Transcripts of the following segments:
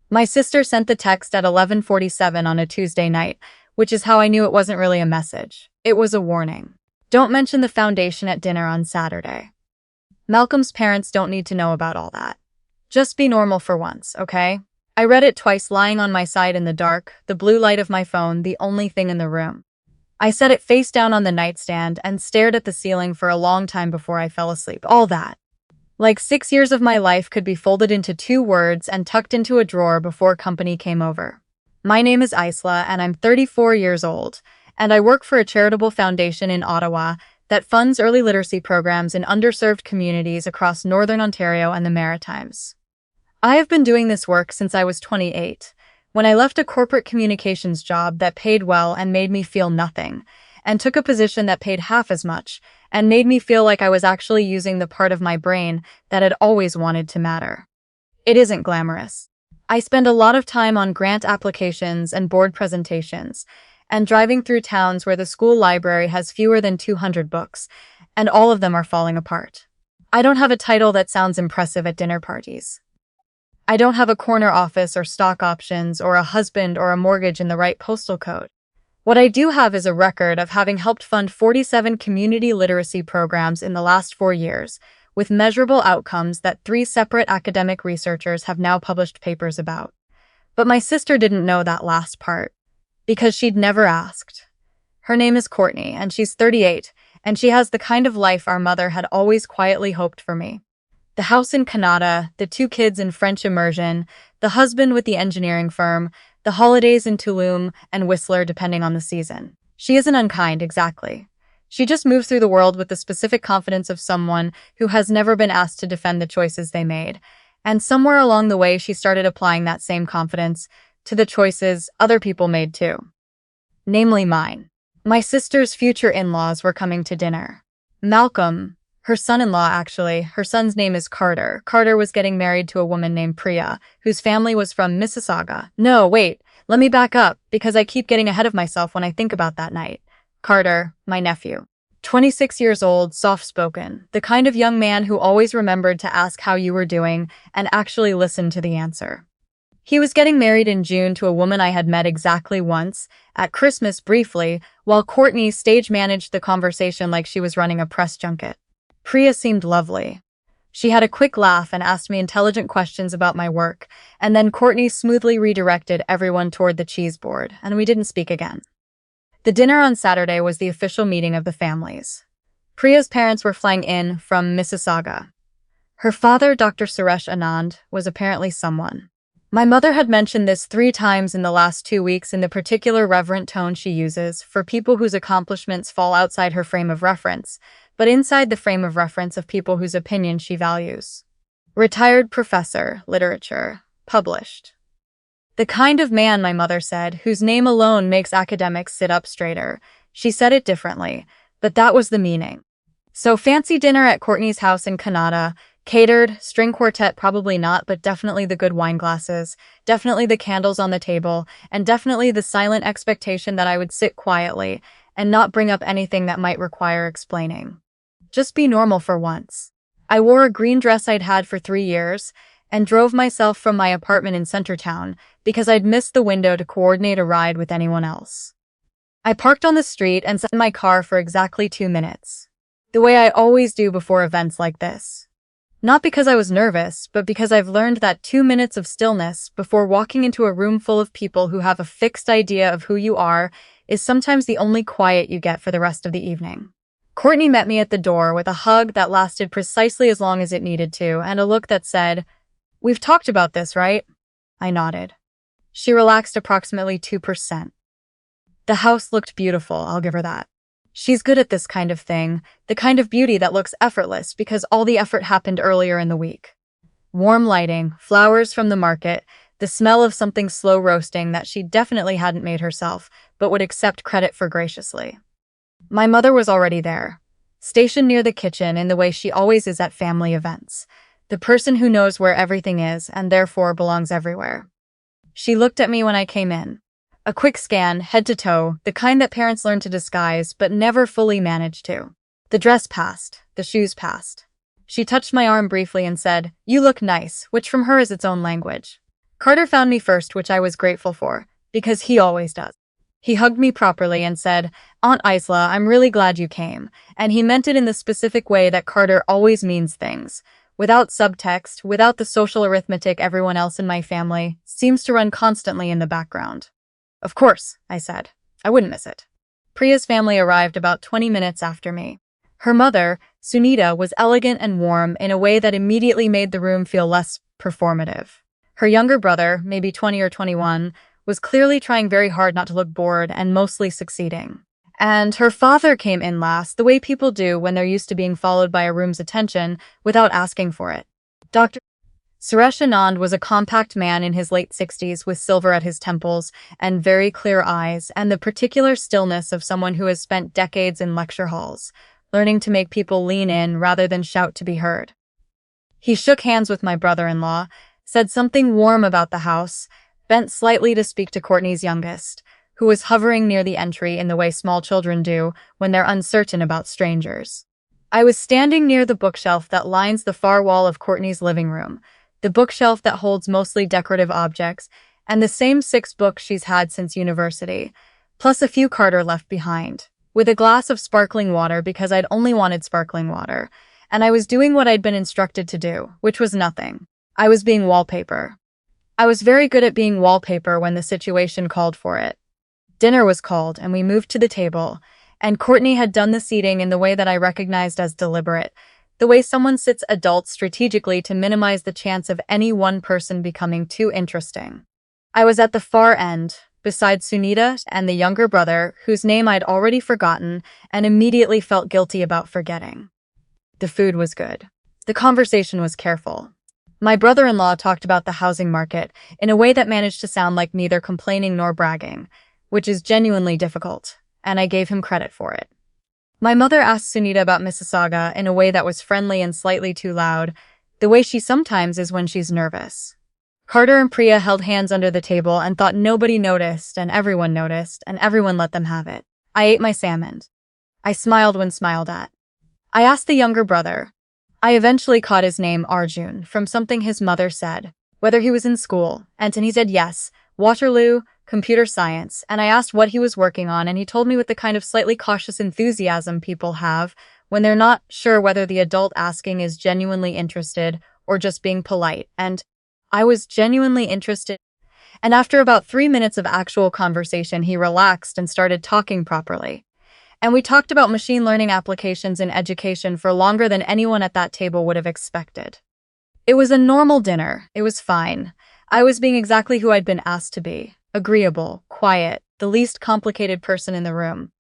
My sister sent the text at 11:47 on a Tuesday night, which is how I knew it wasn't really a message. It was a warning. Don't mention the foundation at dinner on Saturday. Malcolm's parents don't need to know about all that. Just be normal for once, okay? I read it twice lying on my side in the dark, the blue light of my phone, the only thing in the room. I set it face down on the nightstand and stared at the ceiling for a long time before I fell asleep. All that. Like 6 years of my life could be folded into 2 words and tucked into a drawer before company came over. My name is Isla, and I'm 34 years old, and I work for a charitable foundation in Ottawa that funds early literacy programs in underserved communities across Northern Ontario and the Maritimes. I have been doing this work since I was 28, when I left a corporate communications job that paid well and made me feel nothing, and took a position that paid half as much and made me feel like I was actually using the part of my brain that had always wanted to matter. It isn't glamorous. I spend a lot of time on grant applications and board presentations, and driving through towns where the school library has fewer than 200 books, and all of them are falling apart. I don't have a title that sounds impressive at dinner parties. I don't have a corner office or stock options or a husband or a mortgage in the right postal code. What I do have is a record of having helped fund 47 community literacy programs in the last 4 years, with measurable outcomes that 3 separate academic researchers have now published papers about. But my sister didn't know that last part, because she'd never asked. Her name is Courtney, and she's 38, and she has the kind of life our mother had always quietly hoped for me. The house in Kanata, the 2 kids in French immersion, the husband with the engineering firm, the holidays in Tulum and Whistler depending on the season. She isn't unkind, exactly. She just moves through the world with the specific confidence of someone who has never been asked to defend the choices they made. And somewhere along the way, she started applying that same confidence to the choices other people made too. Namely mine. My sister's future in-laws were coming to dinner. Malcolm, her son-in-law actually, her son's name is Carter. Carter was getting married to a woman named Priya, whose family was from Mississauga. No, wait, let me back up, because I keep getting ahead of myself when I think about that night. Carter, my nephew. 26 years old, soft-spoken, the kind of young man who always remembered to ask how you were doing and actually listened to the answer. He was getting married in June to a woman I had met exactly once, at Christmas briefly, while Courtney stage managed the conversation like she was running a press junket. Priya seemed lovely. She had a quick laugh and asked me intelligent questions about my work, and then Courtney smoothly redirected everyone toward the cheese board, and we didn't speak again. The dinner on Saturday was the official meeting of the families. Priya's parents were flying in from Mississauga. Her father, Dr. Suresh Anand, was apparently someone. My mother had mentioned this 3 times in the last 2 weeks in the particular reverent tone she uses for people whose accomplishments fall outside her frame of reference, but inside the frame of reference of people whose opinion she values. Retired professor, literature, published. The kind of man, my mother said, whose name alone makes academics sit up straighter. She said it differently, but that was the meaning. So fancy dinner at Courtney's house in Kanata, catered, string quartet probably not, but definitely the good wine glasses, definitely the candles on the table, and definitely the silent expectation that I would sit quietly and not bring up anything that might require explaining. Just be normal for once. I wore a green dress I'd had for 3 years and drove myself from my apartment in Centertown because I'd missed the window to coordinate a ride with anyone else. I parked on the street and sat in my car for exactly 2 minutes, the way I always do before events like this. Not because I was nervous, but because I've learned that 2 minutes of stillness before walking into a room full of people who have a fixed idea of who you are is sometimes the only quiet you get for the rest of the evening. Courtney met me at the door with a hug that lasted precisely as long as it needed to and a look that said, "We've talked about this, right?" I nodded. She relaxed approximately 2%. The house looked beautiful, I'll give her that. She's good at this kind of thing, the kind of beauty that looks effortless because all the effort happened earlier in the week. Warm lighting, flowers from the market, the smell of something slow roasting that she definitely hadn't made herself, but would accept credit for graciously. My mother was already there, stationed near the kitchen in the way she always is at family events, the person who knows where everything is and therefore belongs everywhere. She looked at me when I came in. A quick scan, head to toe, the kind that parents learn to disguise but never fully manage to. The dress passed, the shoes passed. She touched my arm briefly and said, "You look nice," which from her is its own language. Carter found me first, which I was grateful for, because he always does. He hugged me properly and said, "Aunt Isla, I'm really glad you came." And he meant it in the specific way that Carter always means things. Without subtext, without the social arithmetic everyone else in my family seems to run constantly in the background. "Of course," I said. "I wouldn't miss it." Priya's family arrived about 20 minutes after me. Her mother, Sunita, was elegant and warm in a way that immediately made the room feel less performative. Her younger brother, maybe 20 or 21, was clearly trying very hard not to look bored and mostly succeeding. And her father came in last, the way people do when they're used to being followed by a room's attention without asking for it. Dr. Suresh Anand was a compact man in his late 60s with silver at his temples and very clear eyes and the particular stillness of someone who has spent decades in lecture halls, learning to make people lean in rather than shout to be heard. He shook hands with my brother-in-law, said something warm about the house, bent slightly to speak to Courtney's youngest, who was hovering near the entry in the way small children do when they're uncertain about strangers. I was standing near the bookshelf that lines the far wall of Courtney's living room, the bookshelf that holds mostly decorative objects, and the same 6 books she's had since university, plus a few Carter left behind, with a glass of sparkling water because I'd only wanted sparkling water, and I was doing what I'd been instructed to do, which was nothing. I was being wallpaper. I was very good at being wallpaper when the situation called for it. Dinner was called, and we moved to the table, and Courtney had done the seating in the way that I recognized as deliberate, the way someone sits adults strategically to minimize the chance of any one person becoming too interesting. I was at the far end, beside Sunita and the younger brother, whose name I'd already forgotten and immediately felt guilty about forgetting. The food was good. The conversation was careful. My brother-in-law talked about the housing market in a way that managed to sound like neither complaining nor bragging, which is genuinely difficult, and I gave him credit for it. My mother asked Sunita about Mississauga in a way that was friendly and slightly too loud, the way she sometimes is when she's nervous. Carter and Priya held hands under the table and thought nobody noticed, and everyone let them have it. I ate my salmon. I smiled when smiled at. I asked the younger brother. I eventually caught his name, Arjun, from something his mother said, whether he was in school, and he said yes, Waterloo, computer science, and I asked what he was working on, and he told me with the kind of slightly cautious enthusiasm people have when they're not sure whether the adult asking is genuinely interested or just being polite, and I was genuinely interested. And after about 3 minutes of actual conversation, he relaxed and started talking properly. And we talked about machine learning applications in education for longer than anyone at that table would have expected. It was a normal dinner. It was fine. I was being exactly who I'd been asked to be. Agreeable, quiet, the least complicated person in the room.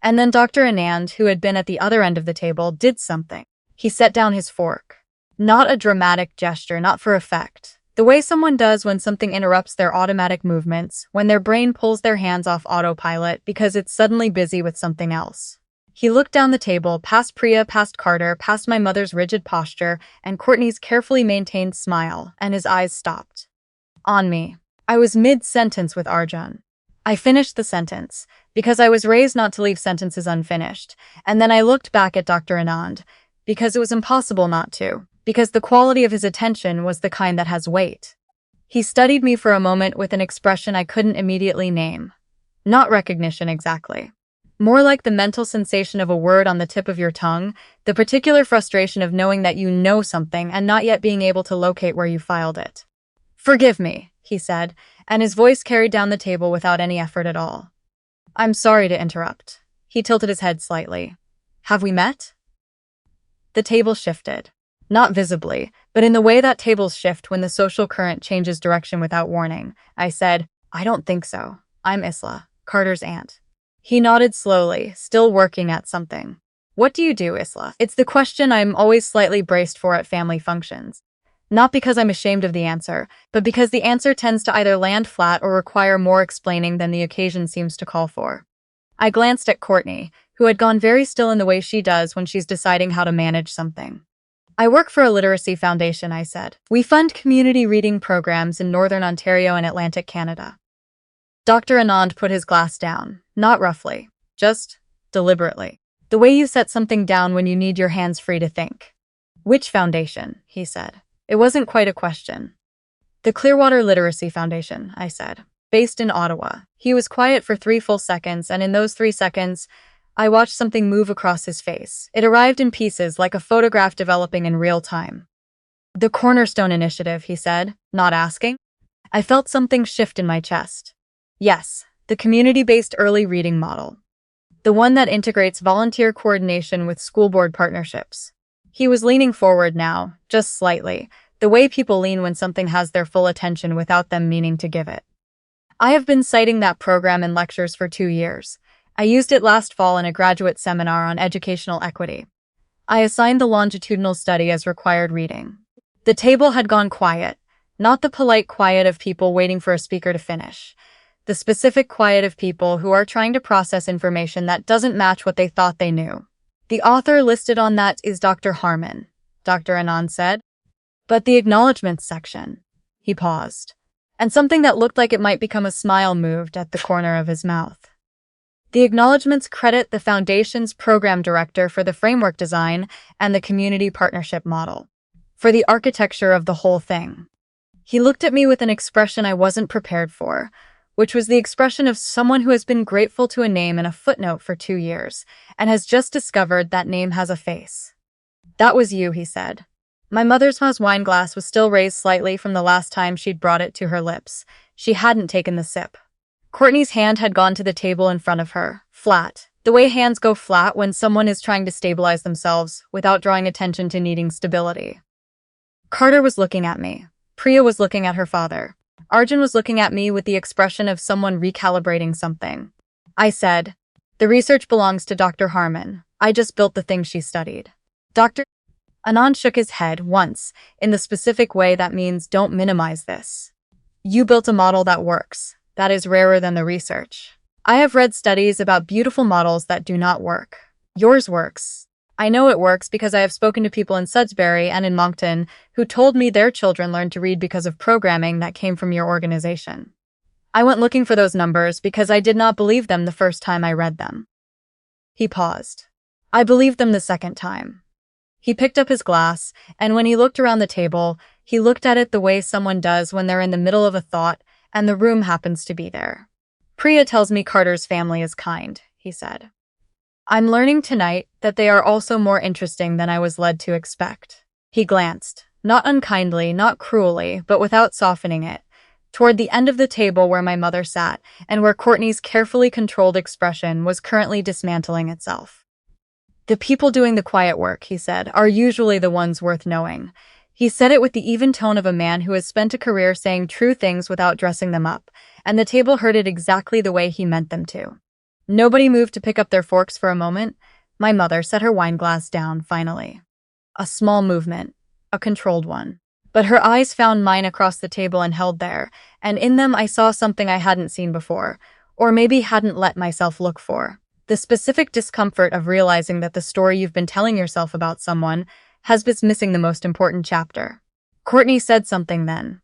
And then Dr. Anand, who had been at the other end of the table, did something. He set down his fork. Not a dramatic gesture, not for effect. The way someone does when something interrupts their automatic movements, when their brain pulls their hands off autopilot because it's suddenly busy with something else. He looked down the table, past Priya, past Carter, past my mother's rigid posture, and Courtney's carefully maintained smile, and his eyes stopped. On me. I was mid-sentence with Arjun. I finished the sentence, because I was raised not to leave sentences unfinished, and then I looked back at Dr. Anand, because it was impossible not to, because the quality of his attention was the kind that has weight. He studied me for a moment with an expression I couldn't immediately name. Not recognition exactly. More like the mental sensation of a word on the tip of your tongue, the particular frustration of knowing that you know something and not yet being able to locate where you filed it. "Forgive me," he said, and his voice carried down the table without any effort at all. "I'm sorry to interrupt." He tilted his head slightly. "Have we met?" The table shifted. Not visibly, but in the way that tables shift when the social current changes direction without warning. I said, "I don't think so. I'm Isla, Carter's aunt." He nodded slowly, still working at something. "What do you do, Isla?" It's the question I'm always slightly braced for at family functions. Not because I'm ashamed of the answer, but because the answer tends to either land flat or require more explaining than the occasion seems to call for. I glanced at Courtney, who had gone very still in the way she does when she's deciding how to manage something. "I work for a literacy foundation," I said. "We fund community reading programs in Northern Ontario and Atlantic Canada." Dr. Anand put his glass down, not roughly, just deliberately. The way you set something down when you need your hands free to think. "Which foundation?" he said. It wasn't quite a question. The Clearwater Literacy Foundation, I said. Based in Ottawa. He was quiet for 3 full seconds, and in those 3 seconds, I watched something move across his face. It arrived in pieces, like a photograph developing in real time. The Cornerstone Initiative, he said, not asking. I felt something shift in my chest. Yes, the community-based early reading model. The one that integrates volunteer coordination with school board partnerships. He was leaning forward now, just slightly, the way people lean when something has their full attention without them meaning to give it. I have been citing that program in lectures for 2 years. I used it last fall in a graduate seminar on educational equity. I assigned the longitudinal study as required reading. The table had gone quiet, not the polite quiet of people waiting for a speaker to finish. The specific quiet of people who are trying to process information that doesn't match what they thought they knew. The author listed on that is Dr. Harmon, Dr. Anand said. But the acknowledgments section. He paused, and something that looked like it might become a smile moved at the corner of his mouth. The acknowledgments credit the Foundation's program director for the framework design and the community partnership model, for the architecture of the whole thing. He looked at me with an expression I wasn't prepared for, which was the expression of someone who has been grateful to a name in a footnote for 2 years, and has just discovered that name has a face. That was you, he said. My mother's wine glass was still raised slightly from the last time she'd brought it to her lips. She hadn't taken the sip. Courtney's hand had gone to the table in front of her, flat, the way hands go flat when someone is trying to stabilize themselves without drawing attention to needing stability. Carter was looking at me. Priya was looking at her father. Arjun was looking at me with the expression of someone recalibrating something. I said, the research belongs to Dr. Harmon. I just built the thing she studied. Dr. Anand shook his head once, in the specific way that means don't minimize this. You built a model that works. That is rarer than the research. I have read studies about beautiful models that do not work. Yours works. I know it works because I have spoken to people in Sudbury and in Moncton who told me their children learned to read because of programming that came from your organization. I went looking for those numbers because I did not believe them the first time I read them. He paused. I believed them the second time. He picked up his glass, and when he looked around the table, he looked at it the way someone does when they're in the middle of a thought and the room happens to be there. Priya tells me Carter's family is kind, he said. I'm learning tonight that they are also more interesting than I was led to expect. He glanced, not unkindly, not cruelly, but without softening it, toward the end of the table where my mother sat and where Courtney's carefully controlled expression was currently dismantling itself. The people doing the quiet work, he said, are usually the ones worth knowing. He said it with the even tone of a man who has spent a career saying true things without dressing them up, and the table heard it exactly the way he meant them to. Nobody moved to pick up their forks for a moment. My mother set her wine glass down, finally. A small movement, a controlled one. But her eyes found mine across the table and held there, and in them I saw something I hadn't seen before, or maybe hadn't let myself look for. The specific discomfort of realizing that the story you've been telling yourself about someone has been missing the most important chapter. Courtney said something then.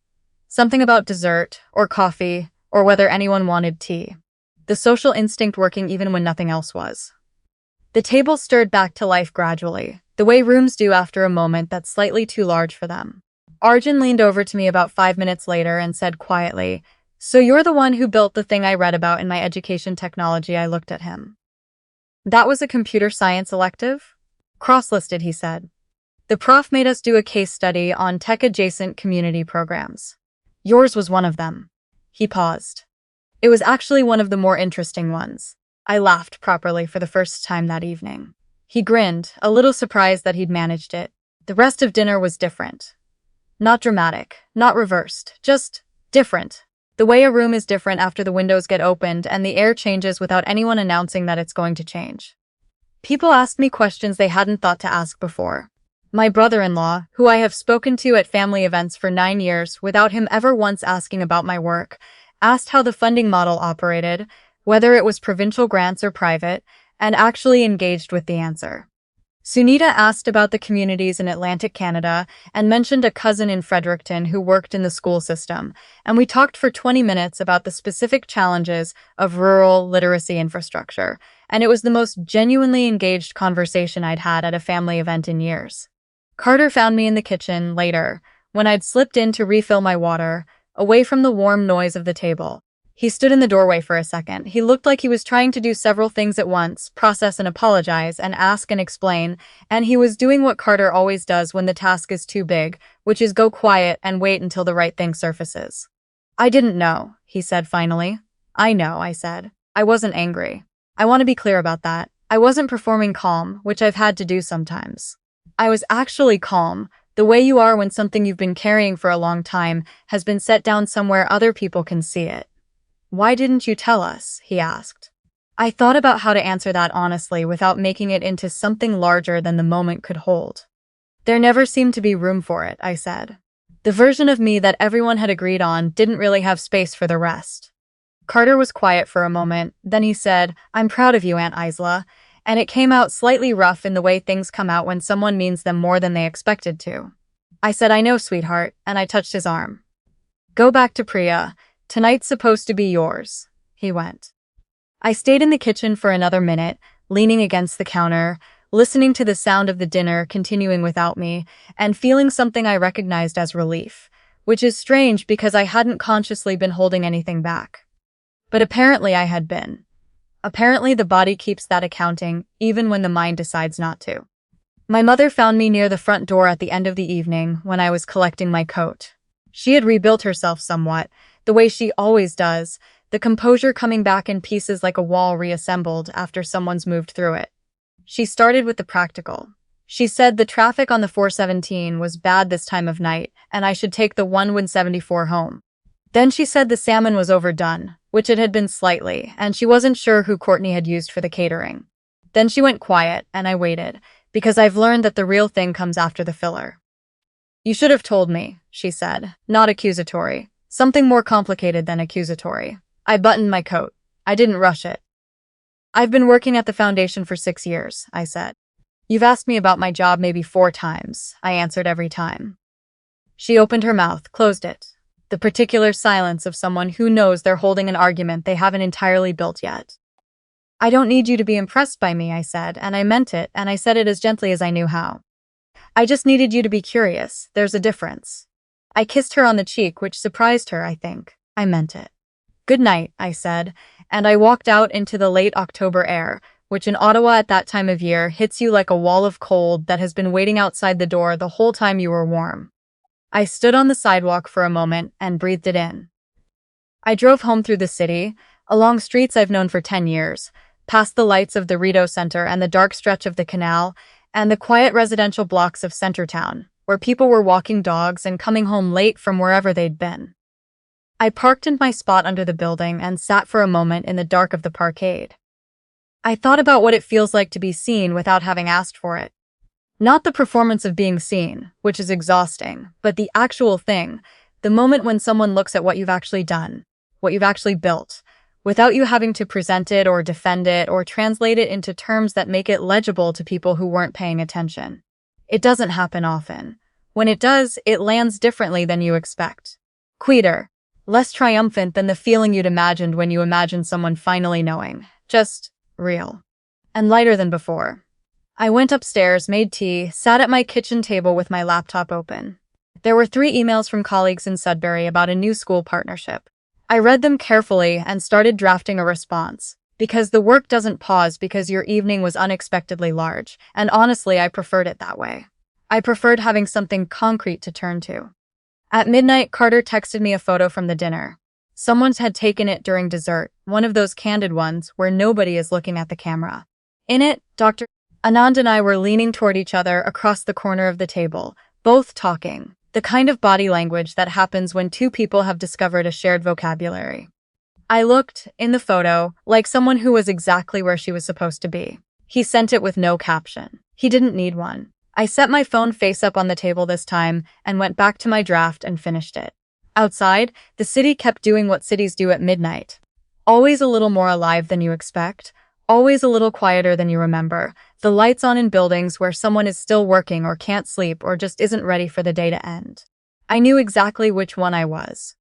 Something about dessert, or coffee, or whether anyone wanted tea. The social instinct working even when nothing else was. The table stirred back to life gradually, the way rooms do after a moment that's slightly too large for them. Arjun leaned over to me about 5 minutes later and said quietly, "So you're the one who built the thing I read about in my education technology." I looked at him. "That was a computer science elective?" "Cross-listed," he said. "The prof made us do a case study on tech-adjacent community programs. Yours was one of them." He paused. "It was actually one of the more interesting ones." I laughed properly for the first time that evening. He grinned, a little surprised that he'd managed it. The rest of dinner was different. Not dramatic, not reversed, just different. The way a room is different after the windows get opened and the air changes without anyone announcing that it's going to change. People asked me questions they hadn't thought to ask before. My brother-in-law, who I have spoken to at family events for 9 years without him ever once asking about my work, asked how the funding model operated, whether it was provincial grants or private, and actually engaged with the answer. Sunita asked about the communities in Atlantic Canada and mentioned a cousin in Fredericton who worked in the school system, and we talked for 20 minutes about the specific challenges of rural literacy infrastructure, and it was the most genuinely engaged conversation I'd had at a family event in years. Carter found me in the kitchen later, when I'd slipped in to refill my water, away from the warm noise of the table. He stood in the doorway for a second. He looked like he was trying to do several things at once, process and apologize, and ask and explain, and he was doing what Carter always does when the task is too big, which is go quiet and wait until the right thing surfaces. I didn't know, he said finally. I know, I said. I wasn't angry. I want to be clear about that. I wasn't performing calm, which I've had to do sometimes. I was actually calm, the way you are when something you've been carrying for a long time has been set down somewhere other people can see it. Why didn't you tell us? He asked. I thought about how to answer that honestly without making it into something larger than the moment could hold. There never seemed to be room for it, I said. The version of me that everyone had agreed on didn't really have space for the rest. Carter was quiet for a moment, then he said, I'm proud of you, Aunt Isla, and it came out slightly rough in the way things come out when someone means them more than they expected to. I said, I know, sweetheart, and I touched his arm. Go back to Priya. Tonight's supposed to be yours. He went. I stayed in the kitchen for another minute, leaning against the counter, listening to the sound of the dinner continuing without me, and feeling something I recognized as relief, which is strange because I hadn't consciously been holding anything back. But apparently I had been. Apparently the body keeps that accounting, even when the mind decides not to. My mother found me near the front door at the end of the evening when I was collecting my coat. She had rebuilt herself somewhat, the way she always does, the composure coming back in pieces like a wall reassembled after someone's moved through it. She started with the practical. She said the traffic on the 417 was bad this time of night, and I should take the 174 home. Then she said the salmon was overdone, which it had been slightly, and she wasn't sure who Courtney had used for the catering. Then she went quiet, and I waited, because I've learned that the real thing comes after the filler. You should have told me, she said, not accusatory. Something more complicated than accusatory. I buttoned my coat. I didn't rush it. I've been working at the foundation for 6 years, I said. You've asked me about my job maybe 4 times, I answered every time. She opened her mouth, closed it. The particular silence of someone who knows they're holding an argument they haven't entirely built yet. I don't need you to be impressed by me, I said, and I meant it, and I said it as gently as I knew how. I just needed you to be curious. There's a difference. I kissed her on the cheek, which surprised her, I think. I meant it. Good night, I said, and I walked out into the late October air, which in Ottawa at that time of year hits you like a wall of cold that has been waiting outside the door the whole time you were warm. I stood on the sidewalk for a moment and breathed it in. I drove home through the city, along streets I've known for 10 years, past the lights of the Rideau Center and the dark stretch of the canal, and the quiet residential blocks of Centertown, where people were walking dogs and coming home late from wherever they'd been. I parked in my spot under the building and sat for a moment in the dark of the parkade. I thought about what it feels like to be seen without having asked for it. Not the performance of being seen, which is exhausting, but the actual thing, the moment when someone looks at what you've actually done, what you've actually built, without you having to present it or defend it or translate it into terms that make it legible to people who weren't paying attention. It doesn't happen often. When it does, it lands differently than you expect. Quieter, less triumphant than the feeling you'd imagined when you imagined someone finally knowing. Just real. And lighter than before. I went upstairs, made tea, sat at my kitchen table with my laptop open. There were 3 emails from colleagues in Sudbury about a new school partnership. I read them carefully and started drafting a response, because the work doesn't pause because your evening was unexpectedly large, and honestly, I preferred it that way. I preferred having something concrete to turn to. At midnight, Carter texted me a photo from the dinner. Someone had taken it during dessert, one of those candid ones where nobody is looking at the camera. In it, Dr. Anand and I were leaning toward each other across the corner of the table, both talking, the kind of body language that happens when 2 people have discovered a shared vocabulary. I looked, in the photo, like someone who was exactly where she was supposed to be. He sent it with no caption. He didn't need one. I set my phone face up on the table this time and went back to my draft and finished it. Outside, the city kept doing what cities do at midnight. Always a little more alive than you expect, always a little quieter than you remember, the lights on in buildings where someone is still working or can't sleep or just isn't ready for the day to end. I knew exactly which one I was.